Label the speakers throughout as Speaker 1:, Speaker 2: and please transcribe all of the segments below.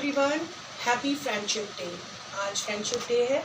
Speaker 1: Everyone, happy friendship day. आज friendship day है।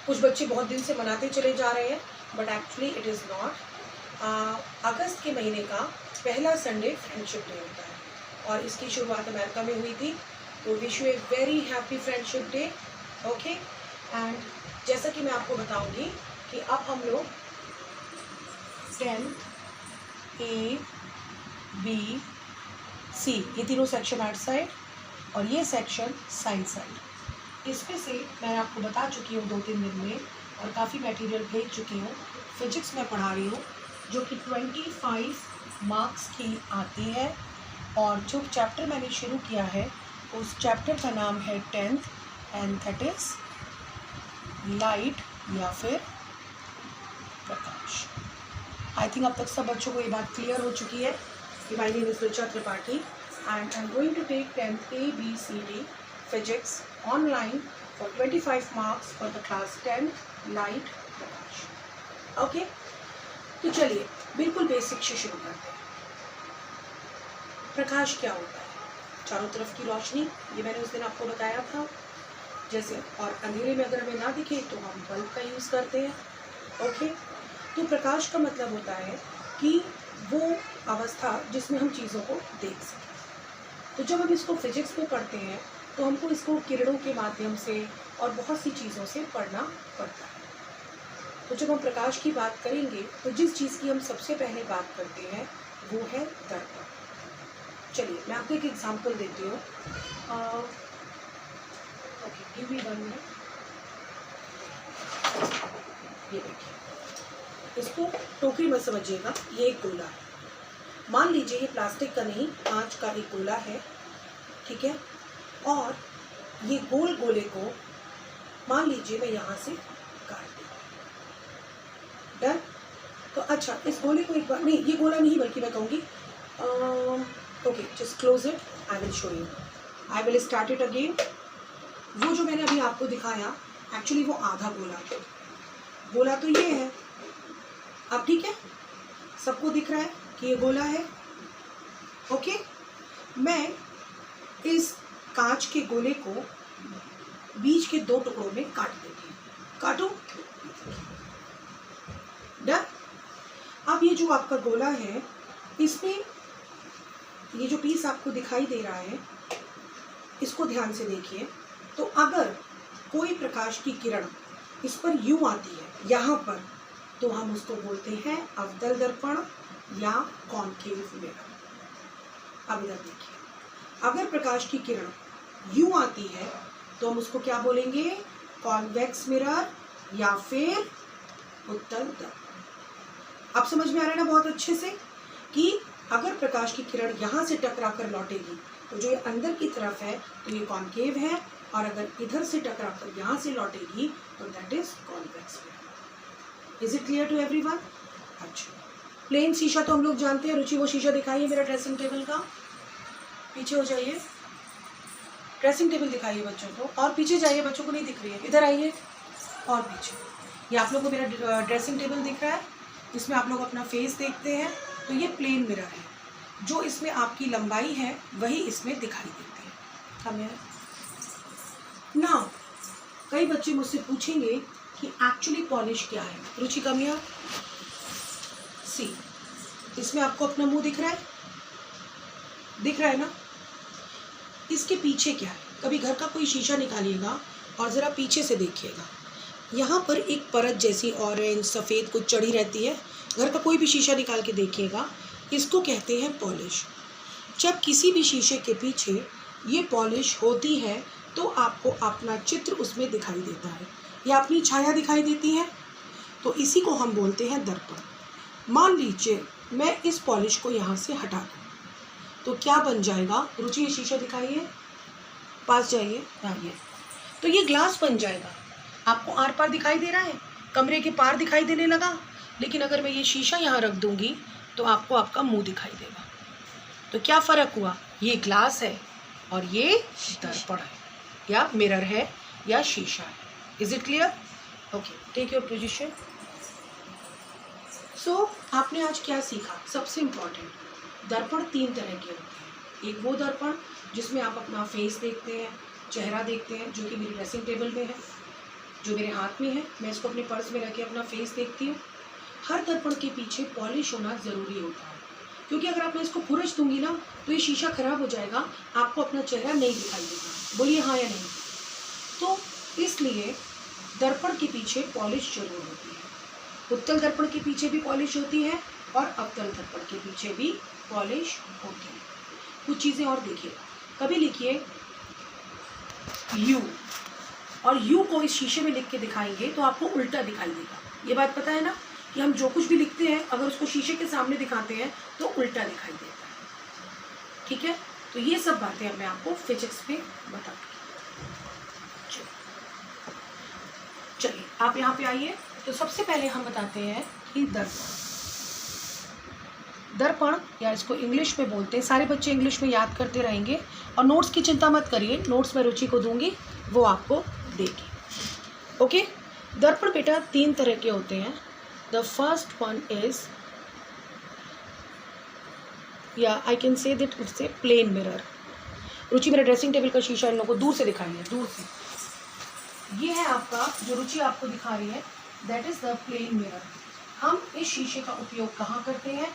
Speaker 1: कुछ बच्चे बहुत दिन से मनाते चले जा रहे हैं, but actually it is not. अगस्त के महीने का पहला संडे फ्रेंडशिप डे होता है और इसकी शुरुआत अमेरिका में हुई थी। तो wish U a very happy friendship day. Okay, and जैसा कि मैं आपको बताऊंगी कि अब हम लोग 10 A B C ये तीनों सेक्शन आर्ट साइड और ये सेक्शन साइंस साइड, इसमें से मैं आपको बता चुकी हूँ 2-3 दिन में और काफ़ी मटेरियल भेज चुकी हूँ। फिजिक्स में पढ़ा रही हूँ जो कि 25 मार्क्स की आती है और जो चैप्टर मैंने शुरू किया है उस चैप्टर का नाम है 10th and that is light या फिर प्रकाश। आई थिंक अब तक सब बच्चों को ये बात क्लियर हो चुकी है कि my name is Richa Tripathi and I'm going to take 10th A, B, C, D Physics online for 25 marks for the class 10 Light Prakash. Okay, तो चलिए बिल्कुल बेसिक से शुरू करते हैं। प्रकाश क्या होता है? चारों तरफ की रोशनी, ये मैंने उस दिन आपको बताया था। जैसे और अंधेरे में अगर हमें ना दिखे तो हम बल्ब का यूज़ करते हैं। ओके, तो प्रकाश का मतलब होता है कि वो अवस्था जिसमें हम चीज़ों को देख सकें। तो जब हम इसको फिजिक्स में पढ़ते हैं तो हमको इसको किरणों के माध्यम से और बहुत सी चीज़ों से पढ़ना पड़ता है। तो जब हम प्रकाश की बात करेंगे तो जिस चीज़ की हम सबसे पहले बात करते हैं वो है दर्पण। चलिए मैं आपको एक एग्जांपल देती हूँ। Okay, give me 1 minute. ये देखिए, इसको टोकरी मत समझिएगा, ये एक गोला है। मान लीजिए ये प्लास्टिक का नहीं, कांच का एक गोला है, ठीक है। और ये गोल गोले को मान लीजिए मैं यहाँ से काट दूँ, डन। तो अच्छा, इस गोले को एक बार नहीं, ये गोला नहीं बल्कि मैं कहूँगी okay, just close it, I will show you, I will start it again. वो जो मैंने अभी आपको दिखाया एक्चुअली वो आधा गोला है। गोला तो ये है, अब ठीक है, सबको दिख रहा है कि ये गोला है। ओके, मैं इस कांच के गोले को बीच के 2 टुकड़ों में काट देती हूँ। काटो, डन। अब ये जो आपका गोला है इसमें ये जो पीस आपको दिखाई दे रहा है इसको ध्यान से देखिए। तो अगर कोई प्रकाश की किरण इस पर यूं आती है यहाँ पर, तो हम उसको बोलते हैं अवतल दर्पण या कॉनकेव मिरर। अब इधर देखिए, अगर प्रकाश की किरण यूं आती है तो हम उसको क्या बोलेंगे? कॉन्वेक्स मिरर या फिर उत्तल दर्पण। अब समझ में आ रहा है ना बहुत अच्छे से कि अगर प्रकाश की किरण यहाँ से टकरा कर लौटेगी तो जो ये अंदर की तरफ है तो ये कॉनकेव है, और अगर इधर से टकरा कर यहाँ से लौटेगी तो that is convex mirror. Is it clear to everyone? अच्छा, प्लेन शीशा तो हम लोग जानते हैं। रुचि वो शीशा दिखाइए मेरा ड्रेसिंग टेबल का, पीछे हो जाइए। ड्रेसिंग टेबल दिखाइए बच्चों को, और पीछे जाइए, बच्चों को नहीं दिख रही है, इधर आइए और पीछे। ये आप लोगों को मेरा ड्रेसिंग टेबल दिख रहा है, इसमें आप लोग अपना फेस देखते हैं। तो ये प्लेन मिरर है, जो इसमें आपकी लंबाई है वही इसमें दिखाई देती है हमें ना। कई बच्चे मुझसे पूछेंगे कि एक्चुअली पॉलिश क्या है। रुचि कमियाँ सी, इसमें आपको अपना मुंह दिख रहा है, दिख रहा है ना? इसके पीछे क्या है? कभी घर का कोई शीशा निकालिएगा और ज़रा पीछे से देखिएगा, यहाँ पर एक परत जैसी ऑरेंज सफ़ेद कुछ चढ़ी रहती है। घर का कोई भी शीशा निकाल के देखिएगा, इसको कहते हैं पॉलिश। जब किसी भी शीशे के पीछे ये पॉलिश होती है तो आपको अपना चित्र उसमें दिखाई देता है या अपनी छाया दिखाई देती है, तो इसी को हम बोलते हैं दर्पण। मान लीजिए मैं इस पॉलिश को यहाँ से हटा दूँ तो क्या बन जाएगा? रुचि ये शीशा दिखाइए, पास जाइए, आइए। तो ये ग्लास बन जाएगा। आपको आर पार दिखाई दे रहा है, कमरे के पार दिखाई देने लगा। लेकिन अगर मैं ये शीशा यहाँ रख दूँगी तो आपको आपका मुंह दिखाई देगा। तो क्या फ़र्क हुआ? ये ग्लास है और ये दर्पण है या मिरर है या शीशा है। Is it clear? Okay, take your position. So आपने आज क्या सीखा? सबसे इम्पॉर्टेंट, दर्पण 3 तरह के होते हैं। एक वो दर्पण जिसमें आप अपना फेस देखते हैं, चेहरा देखते हैं जो कि मेरी ड्रेसिंग टेबल में है, जो मेरे हाथ में है। मैं इसको अपने पर्स में रख के अपना फेस देखती हूँ। हर दर्पण के पीछे पॉलिश होना ज़रूरी होता है, क्योंकि अगर आप मैं इसको खुरच दूंगी ना तो ये शीशा खराब हो जाएगा, आपको अपना चेहरा नहीं दिखाई देगा। बोलिए हाँ या नहीं। तो इसलिए दर्पण के पीछे पॉलिश जरूर होती है। उत्तल दर्पण के पीछे भी पॉलिश होती है और अवतल दर्पण के पीछे भी पॉलिश होती है। कुछ चीज़ें और देखिए, कभी लिखिए यू, और यू को इस शीशे में लिख के दिखाएंगे तो आपको उल्टा दिखाई देगा। ये बात पता है ना कि हम जो कुछ भी लिखते हैं अगर उसको शीशे के सामने दिखाते हैं तो उल्टा दिखाई देता है। ठीक है, तो ये सब बातें अब मैं आपको फिजिक्स में बता दूँगी। चलिए आप यहाँ पे आइए। तो सबसे पहले हम बताते हैं कि दर्पण या इसको इंग्लिश में बोलते हैं। सारे बच्चे इंग्लिश में याद करते रहेंगे और नोट्स की चिंता मत करिए, नोट्स में रुचि को दूंगी, वो आपको देगी। ओके, दर्पण बेटा 3 तरह के होते हैं। द फर्स्ट वन इज, या I can say that it's a plane mirror. Ruchi मेरे ड्रेसिंग टेबल का शीशा इन लोगों को दूर से दिखाइए, दूर से। ये है आपका, जो रुचि आपको दिखा रही है, that is the plane mirror. हम इस शीशे का उपयोग कहाँ करते हैं?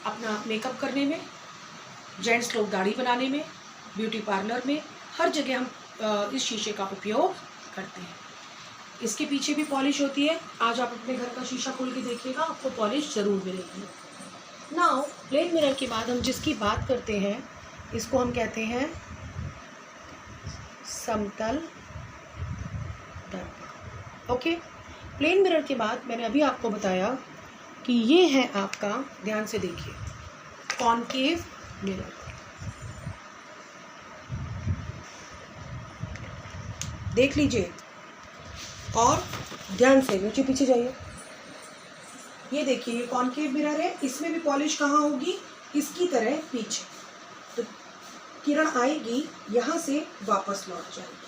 Speaker 1: अपना मेकअप करने में, जेंट्स लोग दाढ़ी बनाने में, ब्यूटी पार्लर में, हर जगह हम इस शीशे का उपयोग करते हैं। इसके पीछे भी पॉलिश होती है। आज आप अपने घर का शीशा खोल के देखिएगा, आपको पॉलिश ज़रूर मिलेगी। नाउ प्लेन मिरर के बाद हम जिसकी बात करते हैं, इसको हम कहते हैं समतल दर्पण। ओके, प्लेन मिरर के बाद मैंने अभी आपको बताया कि ये है आपका, ध्यान से देखिए, कॉनकेव मिरर। देख लीजिए और ध्यान से, नीचे पीछे जाइए। ये देखिए, ये कॉनकेव मिरर है। इसमें भी पॉलिश कहाँ होगी? इसकी तरह पीछे। तो किरण आएगी यहाँ से, वापस लौट जाएगी।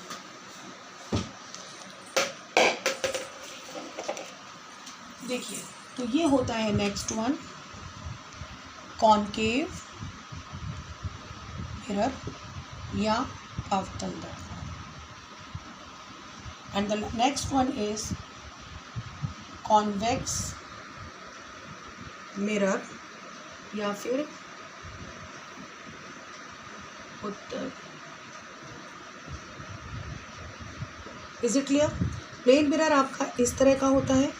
Speaker 1: देखिए, तो ये होता है नेक्स्ट वन, कॉनकेव मिरर या अवतल दर्पण। And the next one is convex mirror या फिर उत्तल। Is it clear? Plane mirror आपका इस तरह का होता है,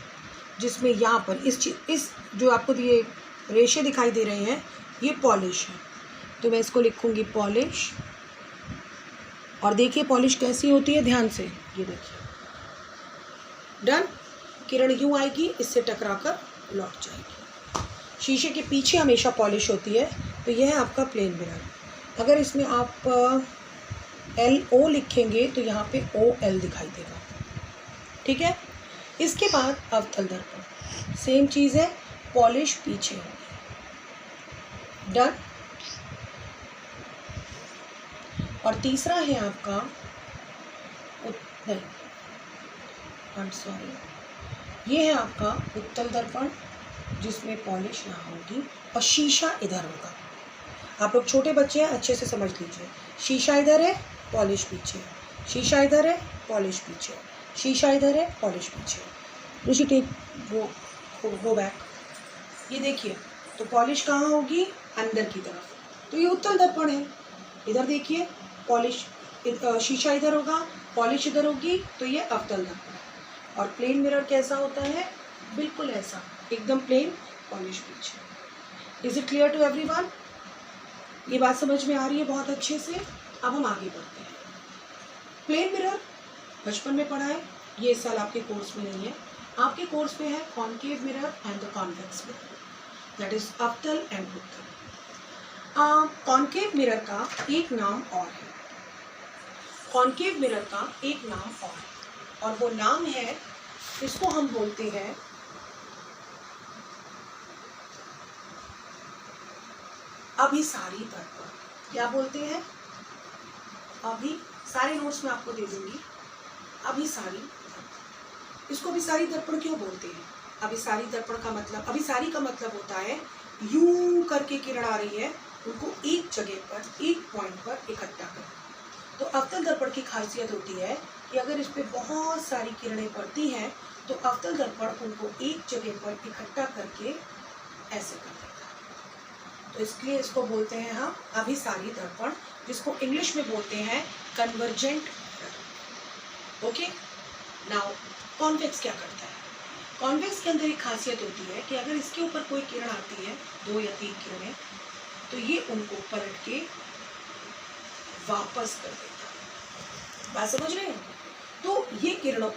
Speaker 1: जिसमें यहाँ पर इस जो आपको ये रेशे दिखाई दे रहे हैं, ये पॉलिश है। तो मैं इसको लिखूंगी पॉलिश। और देखिए पॉलिश कैसी होती है, ध्यान से, ये देखिए। डन। किरण यूँ आएगी, इससे टकराकर लौट जाएगी। शीशे के पीछे हमेशा पॉलिश होती है। तो यह है आपका प्लेन मिरर। अगर इसमें आप LO लिखेंगे तो यहाँ पे OL दिखाई देगा। ठीक है। इसके बाद अवतल दर्पण, सेम चीज़ है, पॉलिश पीछे होगी। डन। और तीसरा है आपका ये है आपका उत्तल दर्पण, जिसमें पॉलिश ना होगी और शीशा इधर होगा। आप लोग छोटे बच्चे हैं, अच्छे से समझ लीजिए। शीशा इधर है, पॉलिश पीछे है। शीशा इधर है, पॉलिश पीछे है। शीशा इधर है, पॉलिश पीछे है। ऋषि टेक गो बैक। ये देखिए, तो पॉलिश कहाँ होगी? अंदर की तरफ। तो ये उत्तल दर्पण है। इधर देखिए, पॉलिश, शीशा इधर होगा, पॉलिश इधर होगी, तो ये अवतल दर्पण है। और प्लेन मिरर कैसा होता है? बिल्कुल ऐसा, एकदम प्लेन, पॉलिश पीछे। Is it clear to everyone? ये बात समझ में आ रही है बहुत अच्छे से? अब हम आगे बढ़ते हैं। प्लेन मिरर बचपन में पढ़ा है, ये इस साल आपके कोर्स में नहीं है। आपके कोर्स में है concave mirror and the convex mirror, that is अवतल एंड उत्तल। कॉनकेव मिरर का एक नाम और है, कॉनकेव मिरर का एक नाम और वो नाम है, इसको हम बोलते हैं अभिसारी दर्पण। क्या बोलते हैं? अभी सारे नोट्स में आपको दे दूंगी। अभिसारी दर्पण। इसको अभिसारी दर्पण क्यों बोलते हैं? अभिसारी दर्पण का मतलब, अभिसारी का मतलब होता है यूं करके किरण आ रही है, उनको एक जगह पर, एक पॉइंट पर इकट्ठा कर। तो अवतल दर्पण की खासियत होती है कि अगर इस पे बहुत सारी किरणें पड़ती हैं तो अवतल दर्पण उनको एक जगह पर इकट्ठा करके ऐसे कर देता है। तो इसलिए इसको बोलते हैं हम अभिसारी दर्पण, जिसको इंग्लिश में बोलते हैं कन्वर्जेंट। ओके, नाउ कॉन्वेक्स क्या करता है? कॉन्वेक्स के अंदर एक खासियत होती है कि अगर इसके ऊपर कोई किरण आती है, 2 या 3 किरणें, तो ये उनको पलट के वापस कर देता है। बात समझ रहे हैं? तो ये किरणों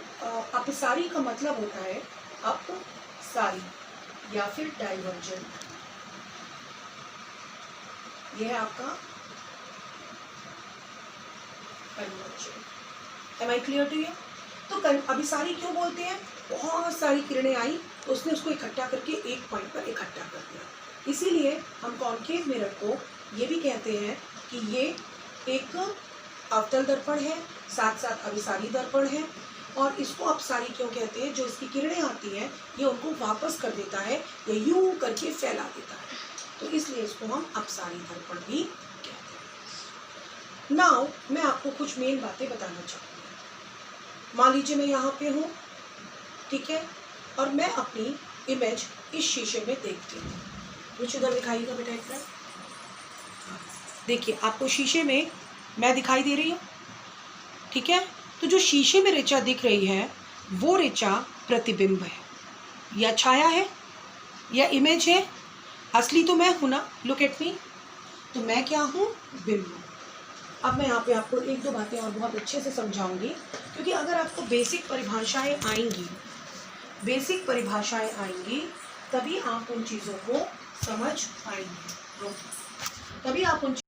Speaker 1: अपसारी का मतलब होता है अपसारी या फिर डाइवर्जेंट। ये है आपका convergent. Am I clear to you? तो अभिसारी क्यों बोलते हैं? बहुत सारी किरणें आई तो उसने उसको इकट्ठा करके एक पॉइंट पर इकट्ठा कर दिया। इसीलिए हम कॉन्केव मिरर को ये भी कहते हैं कि ये एक अवतल दर्पण है, साथ साथ अभिसारी दर्पण है। और इसको अपसारी क्यों कहते हैं? जो इसकी किरणें आती हैं ये उनको वापस कर देता है या यूं करके फैला देता है, तो इसलिए इसको हम अपसारी दर्पण भी कहते हैं। नाउ मैं आपको कुछ मेन बातें बताना चाहूँगी। मान लीजिए मैं यहाँ पे हूँ, ठीक है, और मैं अपनी इमेज इस शीशे में देखती हूँ। कुछ उधर दिखाइएगा बेटा एक बार। देखिए आपको शीशे में मैं दिखाई दे रही हूँ, ठीक है। तो जो शीशे में ऋचा दिख रही है वो ऋचा प्रतिबिंब है या छाया है या इमेज है। असली तो मैं हूँ ना, लुक एट मी। तो मैं क्या हूँ? बिंब। अब मैं यहाँ पे आपको 1-2 बातें और बहुत अच्छे से समझाऊंगी, क्योंकि अगर आपको बेसिक परिभाषाएं आएंगी तभी आप उन चीज़ों को समझ पाएंगे, तभी आप उन